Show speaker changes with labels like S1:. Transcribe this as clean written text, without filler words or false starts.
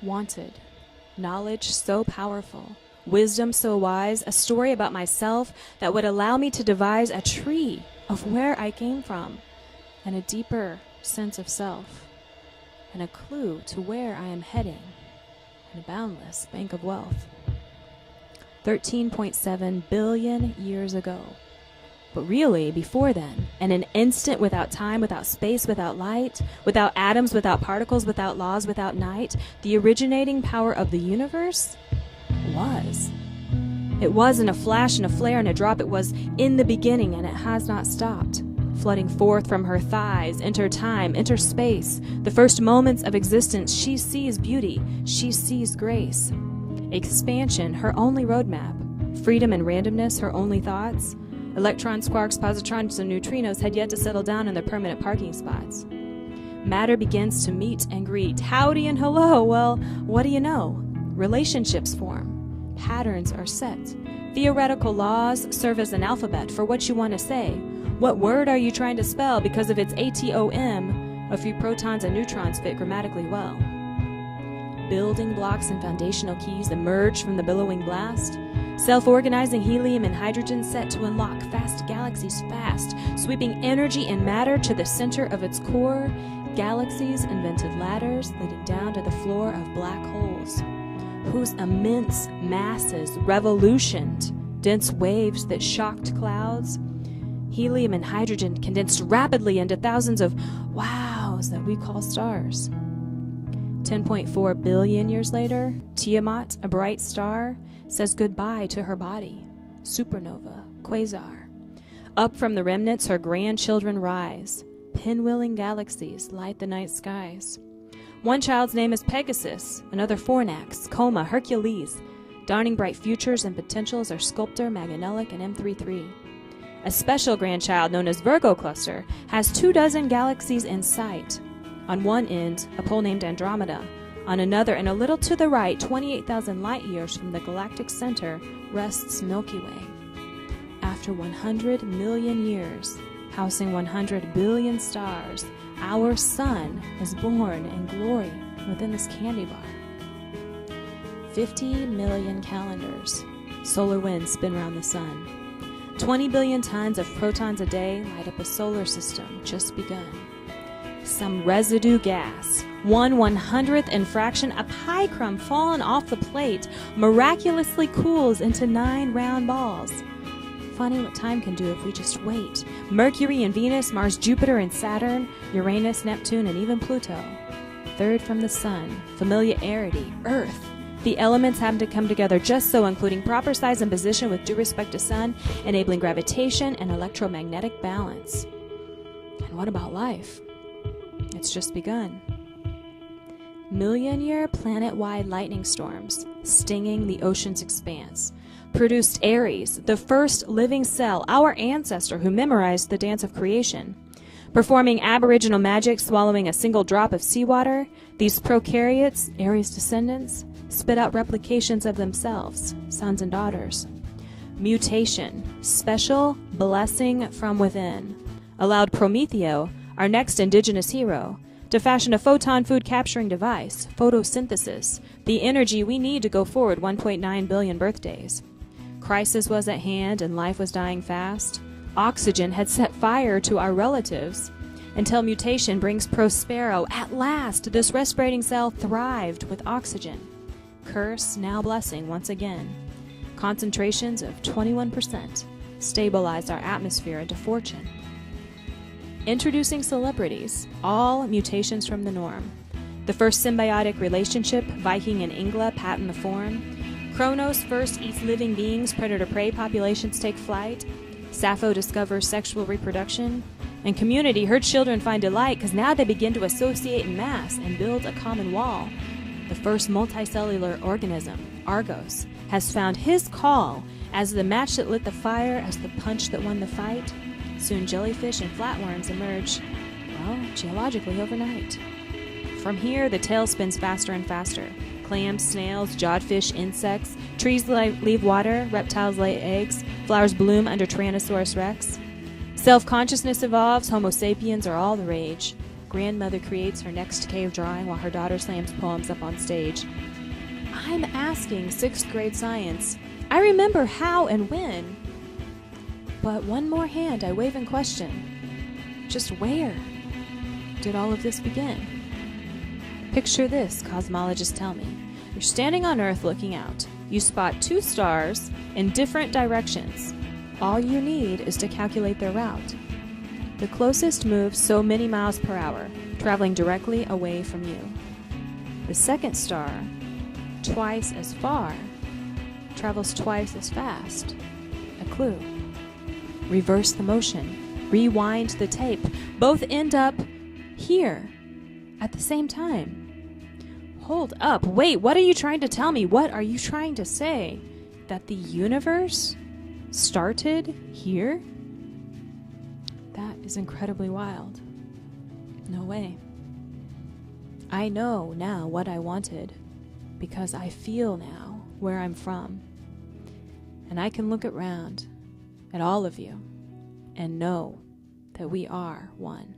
S1: Wanted. Knowledge so powerful. Wisdom so wise. A story about myself that would allow me to devise a tree of where I came from, and a deeper sense of self, and a clue to where I am heading, and a boundless bank of wealth. 13.7 billion years ago. But really, before then, in an instant, without time, without space, without light, without atoms, without particles, without laws, without night, the originating power of the universe was. It was in a flash and a flare and a drop. It was in the beginning, and it has not stopped. Flooding forth from her thighs, enter time, enter space. The first moments of existence, she sees beauty, she sees grace. Expansion, her only roadmap. Freedom and randomness, her only thoughts. Electrons, quarks, positrons, and neutrinos had yet to settle down in their permanent parking spots. Matter begins to meet and greet. Howdy and hello. Well, what do you know? Relationships form. Patterns are set. Theoretical laws serve as an alphabet for what you want to say. What word are you trying to spell? Because of its ATOM, a few protons and neutrons fit grammatically well. Building blocks and foundational keys emerge from the billowing blast. Self-organizing helium and hydrogen set to unlock fast galaxies fast, sweeping energy and matter to the center of its core. Galaxies invented ladders leading down to the floor of black holes, whose immense masses revolutioned dense waves that shocked clouds. Helium and hydrogen condensed rapidly into thousands of wows that we call stars. 10.4 billion years later, Tiamat, a bright star, says goodbye to her body. Supernova, quasar. Up from the remnants, her grandchildren rise. Pinwheeling galaxies light the night skies. One child's name is Pegasus, another Fornax, Coma, Hercules. Darning bright futures and potentials are Sculptor, Maganelic, and M33. A special grandchild known as Virgo Cluster has 24 galaxies in sight. On one end, a pole named Andromeda. On another, and a little to the right, 28,000 light years from the galactic center, rests Milky Way. After 100 million years, housing 100 billion stars, our sun is born in glory within this candy bar. 50 million calendars. Solar winds spin around the sun. 20 billion tons of protons a day light up a solar system just begun. Some residue gas, 1/100th in fraction, a pie crumb fallen off the plate, miraculously cools into 9 round balls. Funny what time can do if we just wait. Mercury and Venus, Mars, Jupiter and Saturn, Uranus, Neptune, and even Pluto. Third from the sun, familiarity, Earth. The elements happen to come together just so, including proper size and position with due respect to sun, enabling gravitation and electromagnetic balance. And what about life? It's just begun. Million-year planet-wide lightning storms, stinging the ocean's expanse, produced Ares, the first living cell, our ancestor who memorized the dance of creation. Performing aboriginal magic, swallowing a single drop of seawater, these prokaryotes, Ares descendants, spit out replications of themselves, sons and daughters. Mutation, special blessing from within, allowed Prometheo, our next indigenous hero, to fashion a photon food capturing device, photosynthesis, the energy we need to go forward 1.9 billion birthdays. Crisis was at hand and life was dying fast. Oxygen had set fire to our relatives. Until mutation brings Prospero, at last this respirating cell thrived with oxygen. Curse, now blessing once again. Concentrations of 21% stabilized our atmosphere into fortune. Introducing celebrities, all mutations from the norm. The first symbiotic relationship, Viking and Ingla patent the form. Kronos first eats living beings, predator-prey populations take flight. Sappho discovers sexual reproduction. And community, her children find delight because now they begin to associate in mass and build a common wall. The first multicellular organism, Argos, has found his call as the match that lit the fire, as the punch that won the fight. Soon jellyfish and flatworms emerge, well, geologically overnight. From here, the tale spins faster and faster. Clams, snails, jawed fish, insects, trees leave water, reptiles lay eggs, flowers bloom under Tyrannosaurus rex. Self-consciousness evolves, Homo sapiens are all the rage. Grandmother creates her next cave drawing while her daughter slams poems up on stage. I'm asking 6th grade science. I remember how and when. But one more hand I wave in question. Just where did all of this begin? Picture this, cosmologists tell me. You're standing on Earth looking out. You spot 2 stars in different directions. All you need is to calculate their route. The closest moves so many miles per hour, traveling directly away from you. The second star, twice as far, travels twice as fast. A clue. Reverse the motion. Rewind the tape. Both end up here at the same time. Hold up. Wait, what are you trying to tell me? What are you trying to say? That the universe started here? That is incredibly wild. No way. I know now what I wanted because I feel now where I'm from. And I can look around at all of you and know that we are one.